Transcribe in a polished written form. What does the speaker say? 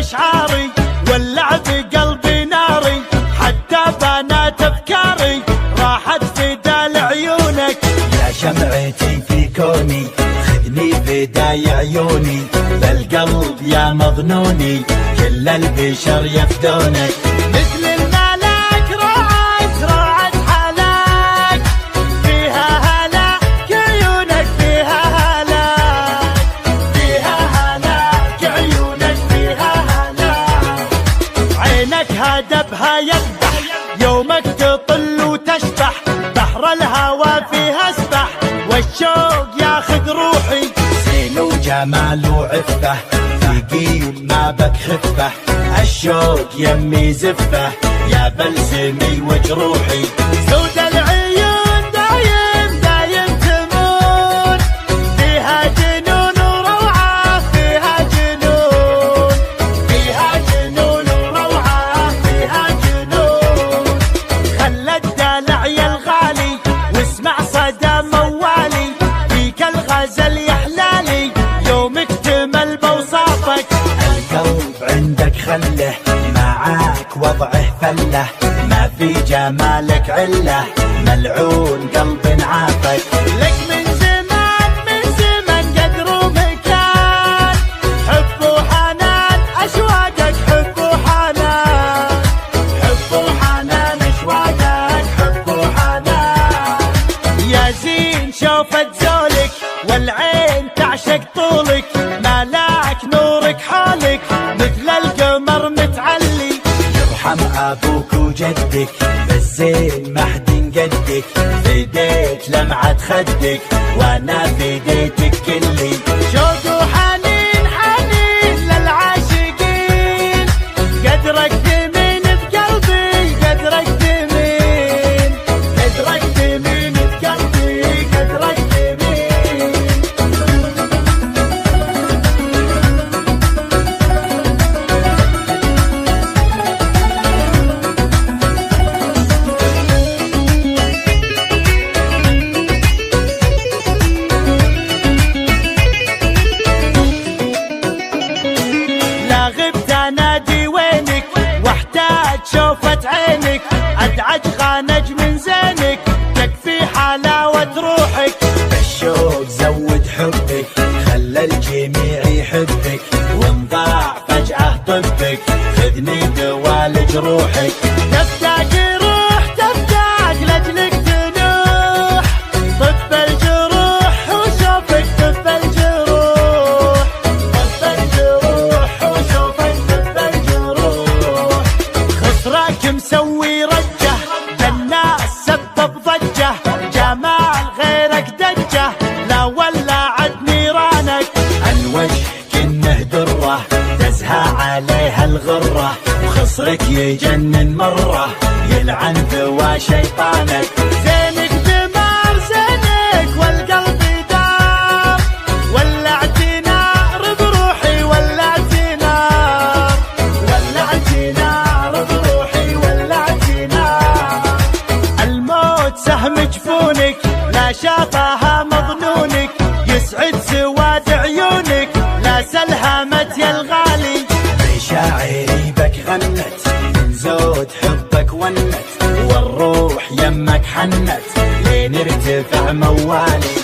أشعاري ولع بقلبي ناري، حتى بنات أفكاري راحت فدا لعيونك. يا شمعتي في كوني خذني فداي عيوني، بالقلب يا مظنوني كل البشر يفدونك. مثل الملاك روعت حلاك، فيها هلاك عيونك فيها هلاك، فيها هلاك عيونك فيها هلاك. عينك هدبها يذبح يومك تطل وتشبح، بحر الهوى فيها اسبح والشوق ياخذ روحي. زين وجمال وعفه ثقيل ما بك خفه، الشوق يمي زفه يا بلسمي وجروحي. سود العيون دايم تمون، فيها جنون وروعة فيها جنون، فيها جنون وروعة فيها جنون. خلى الدلع يا الغالي واسمع صدى موالي، فيك الغزل يحلالي يوم اكتمل بوصافك. القلب عندك خله معاك وضعه فله، ما في جمالك عله ملعون قلب عافك. لك من زمان قدر ومكان، حب وحنان أشواقك حب وحنان، حب وحنان أشواقك حب وحنان. يا زين شوفت زولك والعين تعشق طولك، ملاك نورك حالك مثل القمر متعلي. يرحم ابوك وجدك بالزين ما حد قدك، فديت لمعة خدك وانا فديتك كلي. شوق وحنين للعاشقين، قدرك ثمين بقلبي قدرك ثمين، قدرك ثمين بقلبي قدرك ثمين. لا غبت انادي وينك واحتاج شوفة عينك، ادعج خانج من زينك تكفي حلاوة روحك. الشوق زود حبك خلى الجميع يحبك، وانضاع فجأة طبك خذني دوال جروحك. تفتاق روح تفتاق لاجلك تنوح، طب الجروح وشوفك طب الجروح، طب الجروح وشوفك طب الجروح. خسراك مسوي رجه للناس سبب ضجه، جمال غيرك دجه لا ولعت نيرانك. الوجه كنه دره تزهى عليها الغره، وخصرك يجنن مره يلعن ذوى شيطانك. زينك دمار زينك والقلب دار، ولعت نار بروحي ولعت نار، ولعت نار بروحي ولعت نار. الموت سهم جفونك لا شافها مظنونك، يسعد سواد عيونك لا سلهمت يا الغالي. مشاعري بك غنت من زود حبك ونت، والروح يمك حنت لين ارتفع موالي.